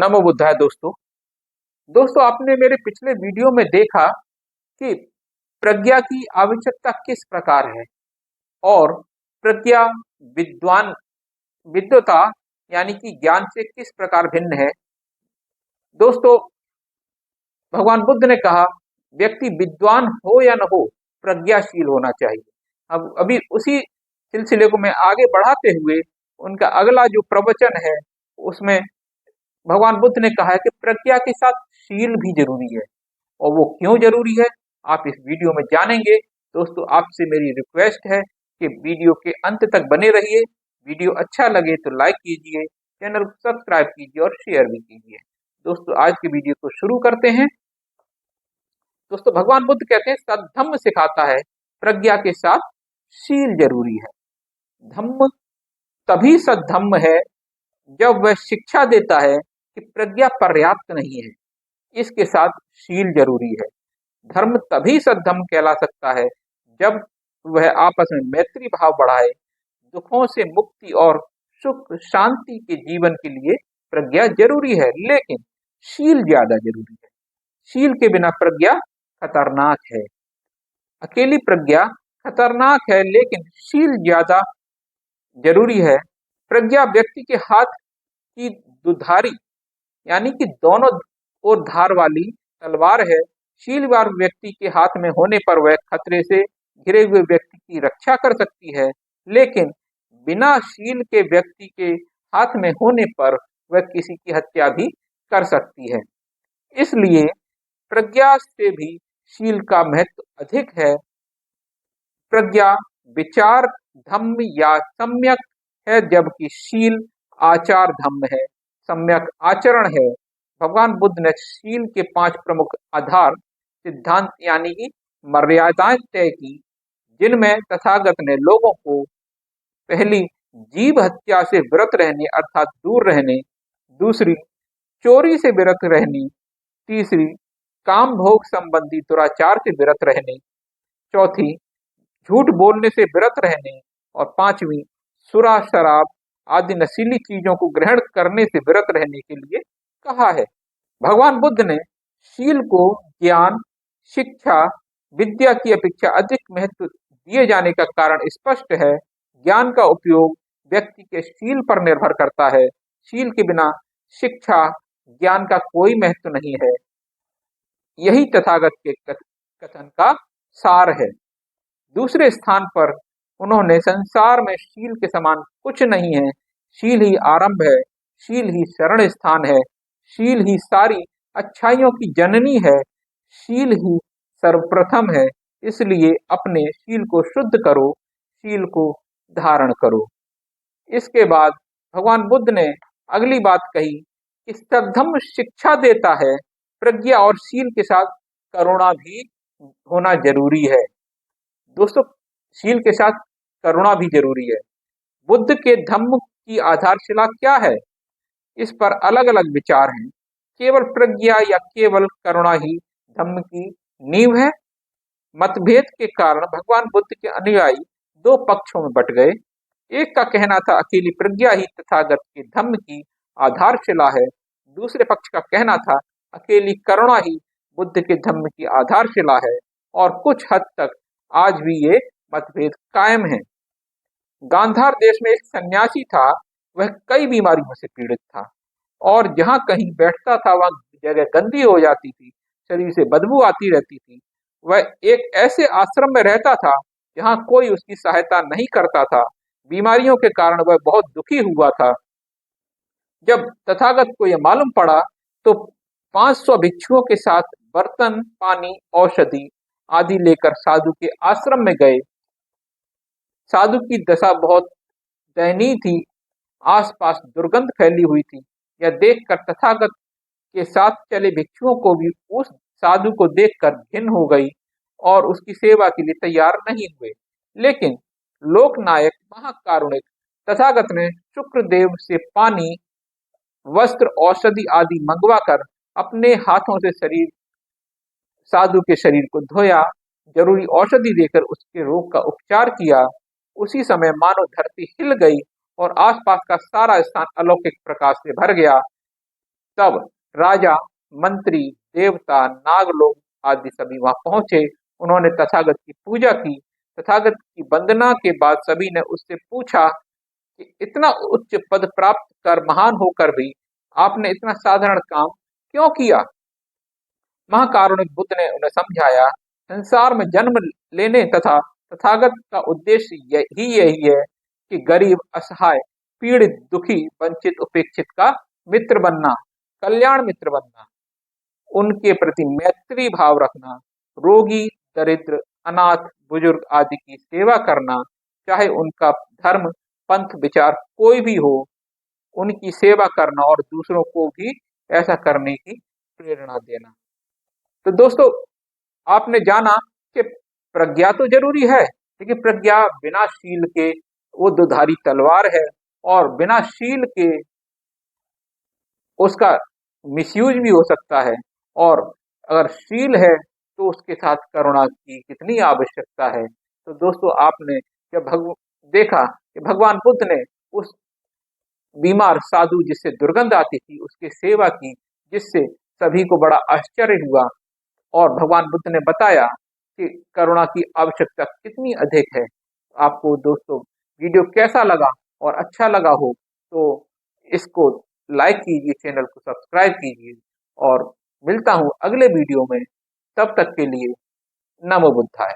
नमो बुद्धाय दोस्तों। आपने मेरे पिछले वीडियो में देखा कि प्रज्ञा की आवश्यकता किस प्रकार है और प्रज्ञा विद्वान विद्वता यानी कि ज्ञान से किस प्रकार भिन्न है। दोस्तों, भगवान बुद्ध ने कहा व्यक्ति विद्वान हो या न हो, प्रज्ञाशील होना चाहिए। अब अभी उसी सिलसिले को मैं आगे बढ़ाते हुए उनका अगला जो प्रवचन है उसमें भगवान बुद्ध ने कहा है कि प्रज्ञा के साथ शील भी जरूरी है। और वो क्यों जरूरी है आप इस वीडियो में जानेंगे। दोस्तों, आपसे मेरी रिक्वेस्ट है कि वीडियो के अंत तक बने रहिए। वीडियो अच्छा लगे तो लाइक कीजिए, चैनल को सब्सक्राइब कीजिए और शेयर भी कीजिए। दोस्तों, आज के वीडियो को शुरू करते हैं। दोस्तों, भगवान बुद्ध कहते हैं सद्धम्म सिखाता है प्रज्ञा के साथ शील जरूरी है। धम्म तभी सद्धम्म है जब वह शिक्षा देता है कि प्रज्ञा पर्याप्त नहीं है, इसके साथ शील जरूरी है। धर्म तभी सद्धर्म कहला सकता है जब वह आपस में मैत्री भाव बढ़ाए, दुखों से मुक्ति और सुख शांति के जीवन के लिए प्रज्ञा जरूरी है, लेकिन शील ज्यादा जरूरी है। शील के बिना प्रज्ञा खतरनाक है। अकेली प्रज्ञा खतरनाक है, लेकिन शील ज्यादा जरूरी है। प्रज्ञा व्यक्ति के हाथ की दुधारी यानी कि दोनों ओर धार वाली तलवार है। शीलवान व्यक्ति के हाथ में होने पर वह खतरे से घिरे हुए व्यक्ति की रक्षा कर सकती है, लेकिन बिना शील के व्यक्ति के हाथ में होने पर वह किसी की हत्या भी कर सकती है। इसलिए प्रज्ञा से भी शील का महत्व अधिक है। प्रज्ञा विचार धम्म या सम्यक है, जबकि शील आचार धम्म है, सम्यक आचरण है। भगवान बुद्ध ने शील के 5 प्रमुख आधार सिद्धांत यानी कि मर्यादाएं तय की, जिनमें तथागत ने लोगों को पहली जीव हत्या से विरत रहने अर्थात दूर रहने, दूसरी चोरी से विरत रहने, तीसरी काम भोग संबंधी दुराचार से विरत रहने, चौथी झूठ बोलने से विरत रहने और पांचवी सुरा शराब आदि नशीली चीजों को ग्रहण करने से विरत रहने के लिए कहा है। भगवान बुद्ध ने शील को ज्ञान, शिक्षा, विद्या की अपेक्षा अधिक महत्व दिए जाने का कारण स्पष्ट है। ज्ञान का उपयोग व्यक्ति के शील पर निर्भर करता है। शील के बिना शिक्षा, ज्ञान का कोई महत्व नहीं है। यही तथागत के कथन का सार है। दूसरे स्थान पर उन्होंने संसार में शील के समान कुछ नहीं है। शील ही आरंभ है, शील ही शरण स्थान है, शील ही सारी अच्छाइयों की जननी है, शील ही सर्वप्रथम है। इसलिए अपने शील को शुद्ध करो, शील को धारण करो। इसके बाद भगवान बुद्ध ने अगली बात कही कि सद्धम्म शिक्षा देता है प्रज्ञा और शील के साथ करुणा भी होना जरूरी है। दोस्तों, शील के साथ करुणा भी जरूरी है। बुद्ध के धम्म की आधारशिला क्या है, इस पर अलग अलग विचार हैं। केवल प्रज्ञा या केवल करुणा ही धम्म की नींव है। मतभेद के कारण भगवान बुद्ध के अनुयायी 2 पक्षों में बट गए। एक का कहना था अकेली प्रज्ञा ही तथागत के धम्म की आधारशिला है। दूसरे पक्ष का कहना था अकेली करुणा ही बुद्ध के धम्म की आधारशिला है। और कुछ हद तक आज भी ये मतभेद कायम है। गांधार देश में एक सन्यासी था। वह कई बीमारियों से पीड़ित था और जहां कहीं बैठता था वहां जगह गंदी हो जाती थी, शरीर से बदबू आती रहती थी। वह एक ऐसे आश्रम में रहता था जहां कोई उसकी सहायता नहीं करता था। बीमारियों के कारण वह बहुत दुखी हुआ था। जब तथागत को यह मालूम पड़ा तो 500 भिक्षुओं के साथ बर्तन, पानी, औषधि आदि लेकर साधु के आश्रम में गए। साधु की दशा बहुत दयनीय थी। आसपास दुर्गंध फैली हुई थी। यह देखकर तथागत के साथ चले भिक्षुओं को भी उस साधु को देखकर घिन हो गई और उसकी सेवा के लिए तैयार नहीं हुए। लेकिन लोकनायक महाकारुणिक तथागत ने शुक्रदेव से पानी, वस्त्र, औषधि आदि मंगवाकर अपने हाथों से साधु के शरीर को धोया, जरूरी औषधि देकर उसके रोग का उपचार किया। उसी समय मानो धरती हिल गई और आसपास का सारा स्थान अलौकिक प्रकाश से भर गया। तब राजा, मंत्री, देवता, नागलोक आदि सभी वहां पहुंचे। उन्होंने तथागत की पूजा की। तथागत की वंदना के बाद सभी ने उससे पूछा कि इतना उच्च पद प्राप्त कर, महान होकर भी आपने इतना साधारण काम क्यों किया? महाकारुणिक बुद्ध ने उन्हें समझाया, संसार में जन्म लेने तथा तथागत का उद्देश्य यही है कि गरीब, असहाय, पीड़ित, दुखी, वंचित, उपेक्षित का मित्र बनना, कल्याण मित्र बनना, उनके प्रति मैत्री भाव रखना, रोगी, दरिद्र, अनाथ, बुजुर्ग आदि की सेवा करना, चाहे उनका धर्म, पंथ, विचार कोई भी हो, उनकी सेवा करना और दूसरों को भी ऐसा करने की प्रेरणा देना। तो दोस्तों, आपने जाना कि प्रज्ञा तो जरूरी है, लेकिन प्रज्ञा बिना शील के वो दुधारी तलवार है, और बिना शील के उसका मिसयूज भी हो सकता है। और अगर शील है तो उसके साथ करुणा की कितनी आवश्यकता है। तो दोस्तों, आपने जब देखा कि भगवान बुद्ध ने उस बीमार साधु जिससे दुर्गंध आती थी उसकी सेवा की, जिससे सभी को बड़ा आश्चर्य हुआ, और भगवान बुद्ध ने बताया कि करुणा की आवश्यकता कितनी अधिक है। आपको दोस्तों वीडियो कैसा लगा, और अच्छा लगा हो तो इसको लाइक कीजिए, चैनल को सब्सक्राइब कीजिए, और मिलता हूं अगले वीडियो में। तब तक के लिए नमो बुद्धाय।